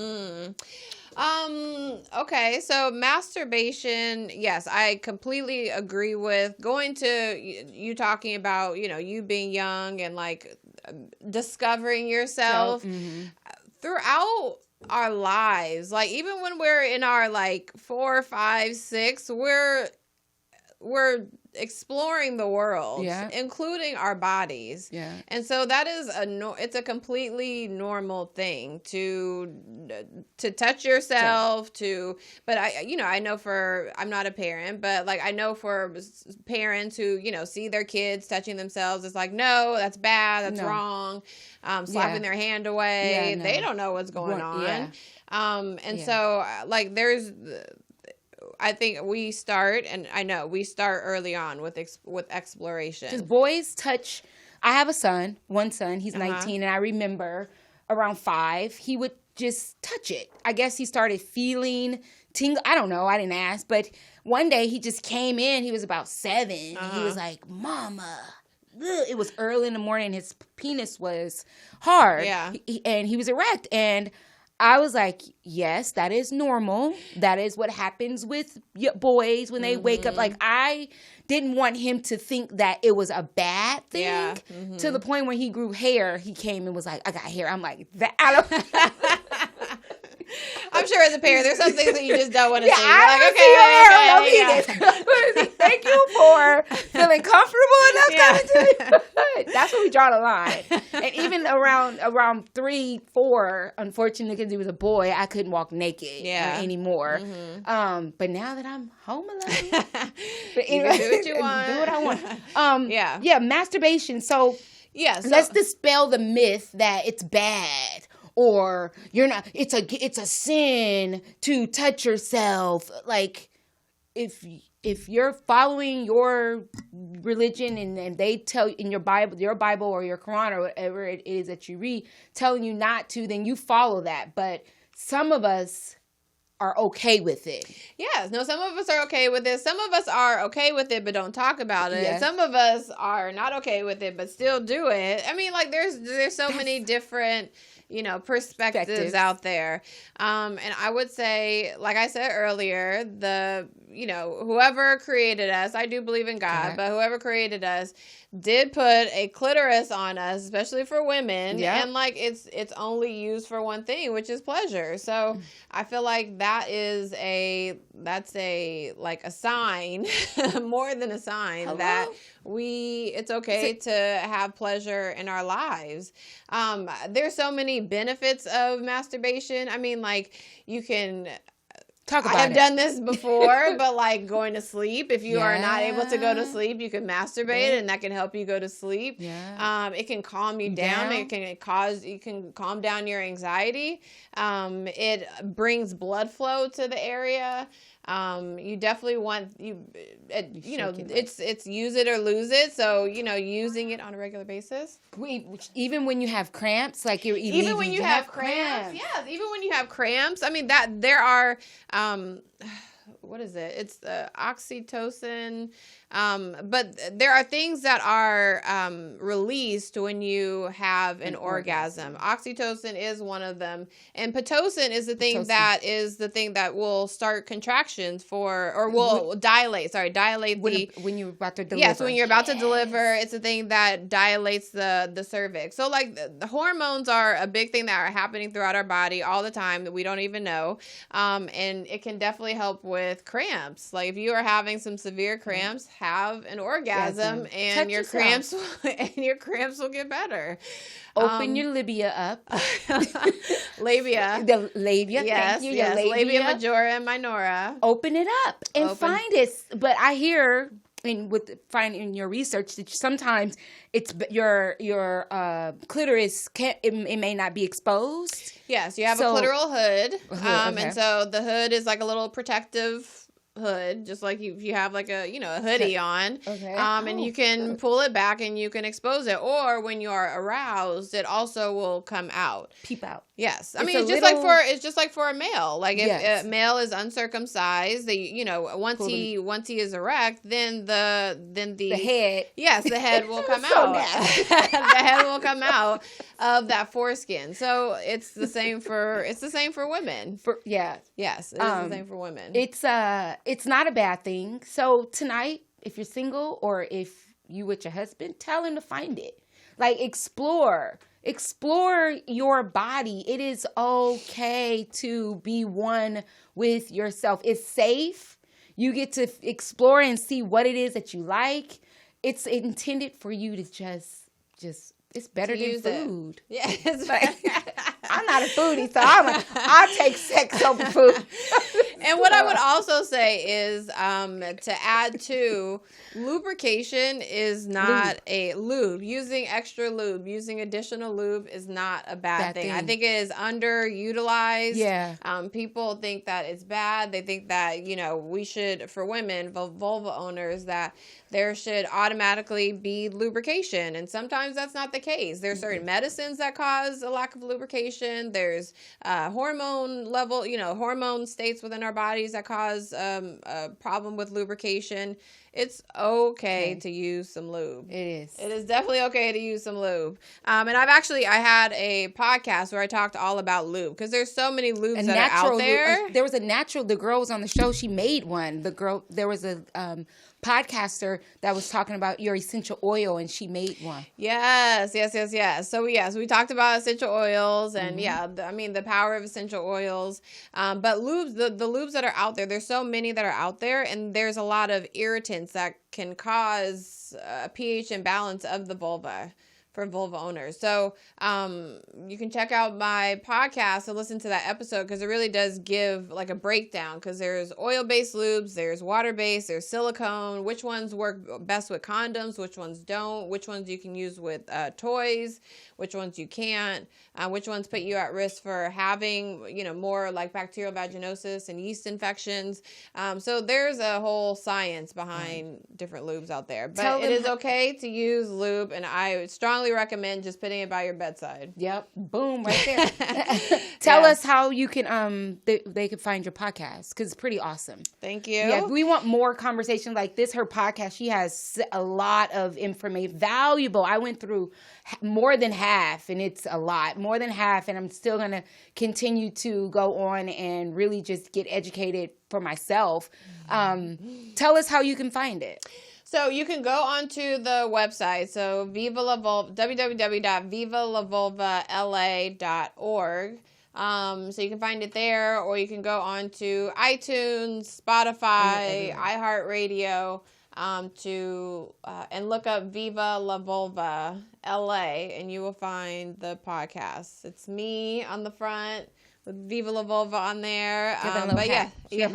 Okay, so masturbation, yes, I completely agree with going to you talking about, you being young and like discovering yourself throughout our lives. Like even when we're in our like 4, 5, 6, we're exploring the world, including our bodies. Yeah. And so that is it's a completely normal thing to touch yourself, but I know I'm not a parent, but like I know for parents who, see their kids touching themselves, it's like, no, that's bad. That's wrong. Slapping their hand away. They don't know what's going on. So like I think we start early on with exploration. Because boys touch. I have one son. He's 19, and I remember around 5, he would just touch it. I guess he started feeling tingle. I don't know. I didn't ask, but one day he just came in. He was about 7. He was like, "Mama." It was early in the morning. His penis was hard. Yeah, and he was erect, and I was like, yes, that is normal. That is what happens with boys when they wake up. Like, I didn't want him to think that it was a bad thing. Yeah. To the point when he grew hair, he came and was like, I got hair. I'm like, I'm sure as a parent, there's some things that you just don't want to see. Thank you for feeling comfortable enough coming to me. That's where we draw the line. And even around 3, 4, unfortunately, because he was a boy, I couldn't walk naked anymore. But now that I'm home alone, you can do what you want. Do what I want. Yeah, masturbation. So let's dispel the myth that it's bad. Or you're not. It's a sin to touch yourself. Like if you're following your religion and they tell in your Bible or your Quran or whatever it is that you read, telling you not to, then you follow that. But some of us are okay with it. Yes. No, some of us are okay with it. Some of us are okay with it but don't talk about it. Yes. Some of us are not okay with it but still do it. I mean, like there's so many different perspectives out there. And I would say, like I said earlier, whoever created us, I do believe in God, but whoever created us did put a clitoris on us, especially for women. Yeah. And like, it's only used for one thing, which is pleasure. So I feel like that's a sign, more than a sign that it's okay to have pleasure in our lives. There's so many benefits of masturbation. I mean, like you can talk about it. I have done this before, but like going to sleep. If you are not able to go to sleep, you can masturbate and that can help you go to sleep. Yeah. It can calm you down. You can calm down your anxiety. It brings blood flow to the area. You definitely want it's use it or lose it. So, using it on a regular basis. Even when you have cramps, like you're even when you have cramps. Yes, even when you have cramps. I mean that there are what is it? It's oxytocin. But there are things that are released when you have an orgasm. Oxytocin is one of them, and pitocin is the thing that will start contractions will dilate. When you're about to deliver. Yes, when you're about to deliver, it's the thing that dilates the cervix. So like the hormones are a big thing that are happening throughout our body all the time that we don't even know, and it can definitely help with cramps. Like if you are having some severe cramps, have an orgasm and your cramps will get better. Open your labia up. Labia. The labia. Yes, thank you. Yes. Labia majora and minora. Open it up and find it. But I hear finding your research that sometimes it's your clitoris it may not be exposed. Yes, you have a clitoral hood. And so the hood is like a little protective hood, just like if you have like a hoodie on. Okay. And you can pull it back and you can expose it, or when you are aroused, it also will come out. Peep out. Yes, I It's mean a it's just little- it's just like for a male. Like if Yes. a male is uncircumcised, once he is erect, then the head. Yes, the head will come So out. nasty. The head will come out of that foreskin. So it's the same for women. Yes, it is the same for women. It's not a bad thing. So tonight, if you're single or if you with your husband, tell him to find it. Like explore your body. It is okay to be one with yourself. It's safe. You get to explore and see what it is that you like. It's intended for you to just it's better than food. Yeah, it's like, I'm not a foodie, so I'll take sex over food. And what I would also say is to add to, lubrication is not a lube. Using extra lube, using additional lube is not a bad thing. I think it is underutilized. Yeah. People think that it's bad. They think that, we should, for women, vulva owners, that there should automatically be lubrication. And sometimes that's not the case. There's certain medicines that cause a lack of lubrication. There's hormone level, hormone states within our bodies that cause a problem with lubrication. It's okay to use some lube. It is. It is definitely okay to use some lube. And I had a podcast where I talked all about lube, because there's so many lubes that are out there. There was the girl was on the show. She made one. There was a podcaster that was talking about your essential oil, and she made one. Yes. So we talked about essential oils, and the power of essential oils. But lubes, the lubes that are out there, there's so many that are out there, and there's a lot of irritants that can cause a pH imbalance of the vulva for vulva owners. So you can check out my podcast and listen to that episode, because it really does give like a breakdown, because there's oil-based lubes, there's water-based, there's silicone, which ones work best with condoms, which ones don't, which ones you can use with toys, which ones you can't, which ones put you at risk for having, more like bacterial vaginosis and yeast infections. So there's a whole science behind different lubes out there. But it is okay to use lube, and I strongly recommend just putting it by your bedside. Yep. Boom, right there. Tell us how you can they can find your podcast, because it's pretty awesome. Thank you. Yeah, if we want more conversation like this, her podcast, she has a lot of information, valuable. I went through more than half, and it's a lot, more than half, and I'm still going to continue to go on and really just get educated for myself. Tell us how you can find it. So you can go onto the website, so www.vivalavulva.la.org. So you can find it there, or you can go on to iTunes, Spotify, iHeartRadio, and look up Viva La Vulva LA, and you will find the podcast. It's me on the front with Viva La Vulva on there. Having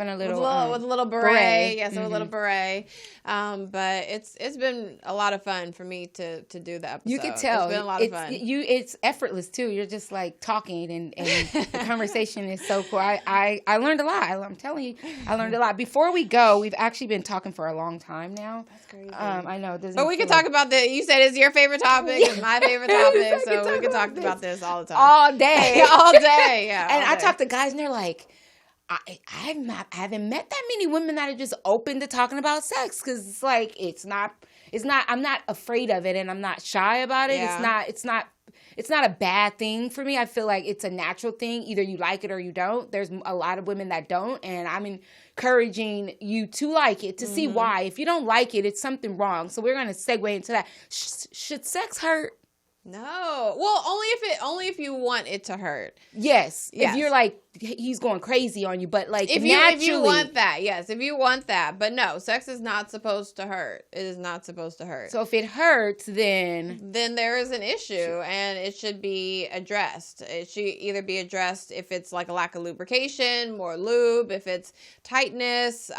a little with a little beret. Yes, with a little beret. But it's been a lot of fun for me to do the episode. You can tell. It's been a lot of fun. It's effortless too. You're just like talking, and the conversation is so cool. I learned a lot. I'm telling you, I learned a lot. Before we go, we've actually been talking for a long time now. That's crazy. I know. But we can talk about you said it's your favorite topic. It's my favorite topic. So we can talk about this all the time. All day. All day. Yeah. And I talk to guys, and they're like, I haven't met that many women that are just open to talking about sex, because it's like it's not I'm not afraid of it, and I'm not shy about it. Yeah. It's not a bad thing for me. I feel like it's a natural thing. Either you like it or you don't. There's a lot of women that don't, and I'm encouraging you to like it, to see why. If you don't like it, it's something wrong. So we're going to segue into that. Should sex hurt? No. Well, only if you want it to hurt. Yes. If you're like, he's going crazy on you, but like if you want that, yes. If you want that, but no, sex is not supposed to hurt. It is not supposed to hurt. So if it hurts, then there is an issue, and it should be addressed. It should either be addressed if it's like a lack of lubrication, more lube. If it's tightness,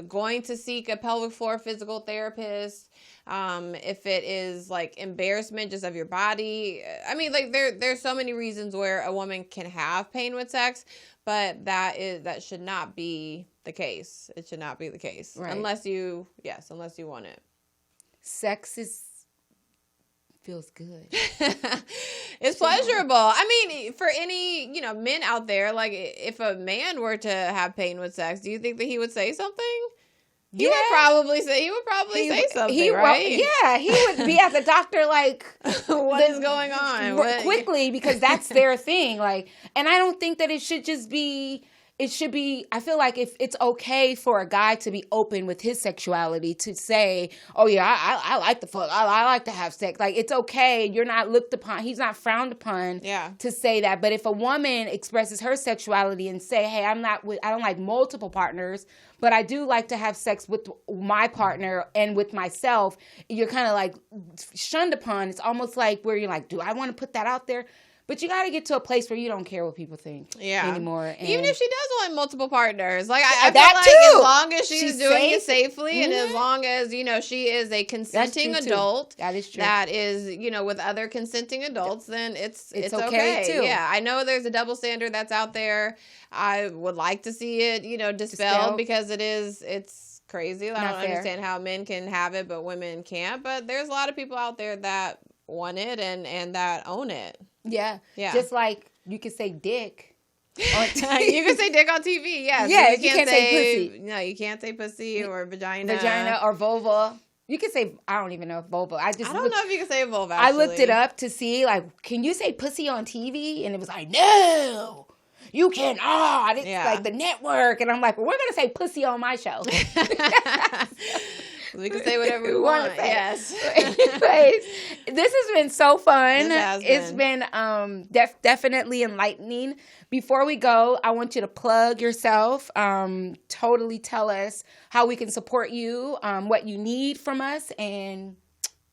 going to seek a pelvic floor physical therapist. if it is like embarrassment just of your body. I mean, like there's so many reasons where a woman can have pain with sex, but that should not be the case. It should not be the case. Right. Unless you want it. Sex feels good. It's pleasurable. I mean, for any, men out there, like if a man were to have pain with sex, do you think that he would say something? He would probably say something, right? Yeah, he would be at the doctor like, what is going on? Quickly, because that's their thing. Like, and I don't think that it should be, I feel like if it's okay for a guy to be open with his sexuality, to say, oh yeah, I like the fuck, I like to have sex. Like, it's okay. You're not looked upon. He's not frowned upon to say that. But if a woman expresses her sexuality and say, hey, I don't like multiple partners, but I do like to have sex with my partner and with myself, you're kind of like shunned upon. It's almost like where you're like, do I want to put that out there? But you got to get to a place where you don't care what people think anymore. And even if she does want multiple partners. Like, I feel that like too. As long as she's doing it safely and as long as, she is a consenting adult. That is true. That is, with other consenting adults, then it's okay too. Yeah, I know there's a double standard that's out there. I would like to see it, dispelled because it's crazy. I don't understand how men can have it, but women can't. But there's a lot of people out there that want it and that own it. Yeah. Just like you could say dick. You can say dick on TV, yes. Yeah, you can't say pussy. No, you can't say pussy or vagina. Vagina or vulva. You can say, I don't even know if vulva. I don't know if you can say vulva, actually. I looked it up to see, like, can you say pussy on TV? And it was like, no, you cannot. It's like the network. And I'm like, well, we're going to say pussy on my show. We can say whatever we want. Yes. Anyways, this has been so fun. It's been definitely enlightening. Before we go, I want you to plug yourself. Totally tell us how we can support you, what you need from us, and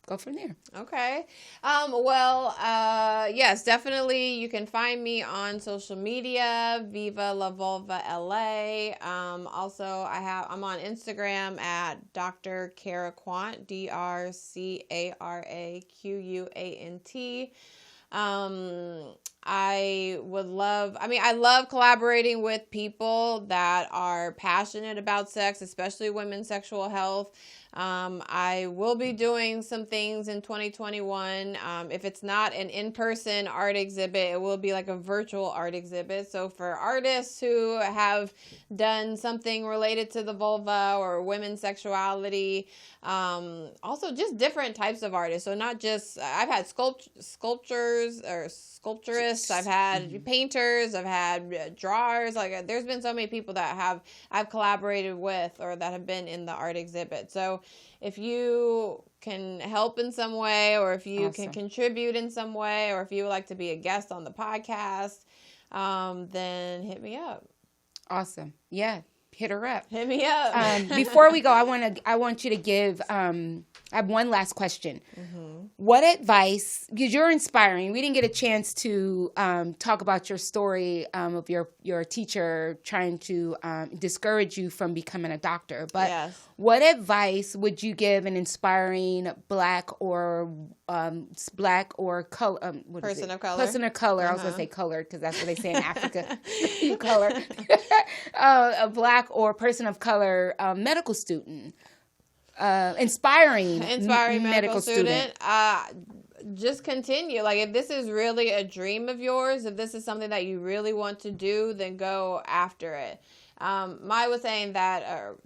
go from there. Okay. Yes, definitely. You can find me on social media, Viva La Vulva LA. Also, I'm on Instagram at Dr. Cara Quant, DrCaraQuant. I love collaborating with people that are passionate about sex, especially women's sexual health. I will be doing some things in 2021. If it's not an in-person art exhibit, it will be like a virtual art exhibit. So for artists who have done something related to the vulva or women's sexuality, also just different types of artists. So not just, I've had sculptures or sculpturists, I've had painters, I've had drawers. Like, there's been so many people that I've collaborated with or that have been in the art exhibit. So if you can help in some way, or if you can contribute in some way, or if you would like to be a guest on the podcast, then hit me up. Awesome. Yeah. Hit her up. Hit me up. Before we go, I want you to give, I have one last question. Mm-hmm. What advice, because you're inspiring, we didn't get a chance to talk about your story of your teacher trying to discourage you from becoming a doctor, but what advice would you give an inspiring black or color person of color? Person of color. I was going to say colored because that's what they say in Africa. You color. A black or person of color medical student. Inspiring medical student. Just continue. Like, if this is really a dream of yours, if this is something that you really want to do, then go after it. Mai was saying that,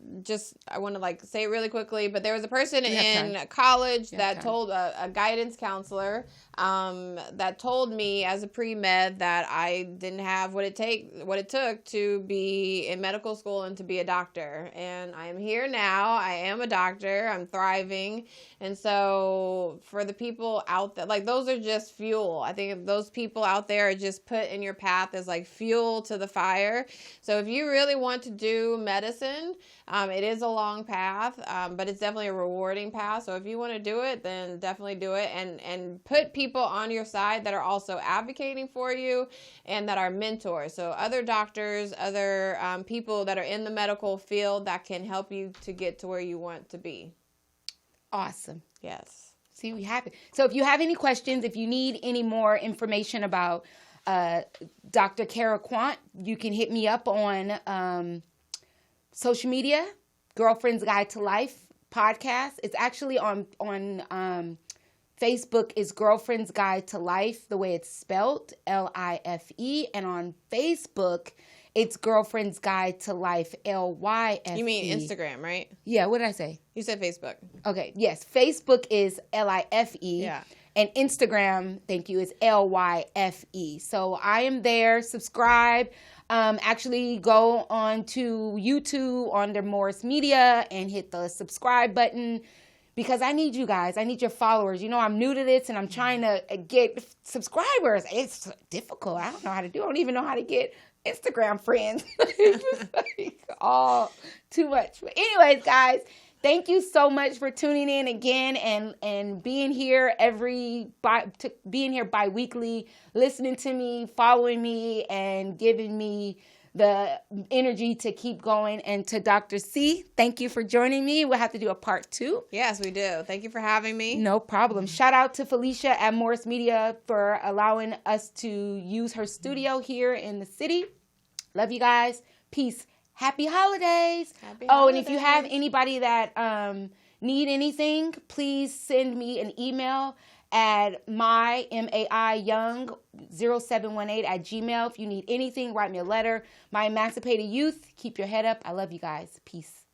I want to say it really quickly, but there was a person in college that told a guidance counselor that told me as a pre-med that I didn't have what it took to be in medical school and to be a doctor. And I am here now. I am a doctor. I'm thriving. And so for the people out there, those are just fuel. I think those people out there are just put in your path as fuel to the fire. So if you really want to do medicine, it is a long path, but it's definitely a rewarding path. So if you want to do it, then definitely do it, and put people on your side that are also advocating for you and that are mentors. So other doctors, other people that are in the medical field that can help you to get to where you want to be. Awesome. Yes. See, we have it. So if you have any questions, if you need any more information about Dr. Cara Quant, you can hit me up on social media, Girlfriend's Guide to Life podcast. It's actually on Facebook is Girlfriend's Guide to Life, the way it's spelled, Life. And on Facebook, it's Girlfriend's Guide to Life, Lyfe. You mean Instagram, right? Yeah, what did I say? You said Facebook. Okay, yes. Facebook is Life. Yeah. And Instagram, thank you, is Lyfe. So I am there. Subscribe. Actually go on to YouTube under Morris Media and hit the subscribe button, because I need you guys. I need your followers. You know, I'm new to this and I'm trying to get subscribers. It's difficult. I don't know how to do it. I don't even know how to get Instagram friends. It's like all too much. But anyways, guys, thank you so much for tuning in again and being here being here bi-weekly, listening to me, following me, and giving me the energy to keep going. And to Dr. C, thank you for joining me. We'll have to do a part 2. Yes, we do. Thank you for having me. No problem. Shout out to Felicia at Morris Media for allowing us to use her studio here in the city. Love you guys. Peace. Happy holidays. And if you have anybody that need anything, please send me an email at MAIYoung0718 If you need anything, write me a letter. My Emancipated Youth, keep your head up. I love you guys. Peace.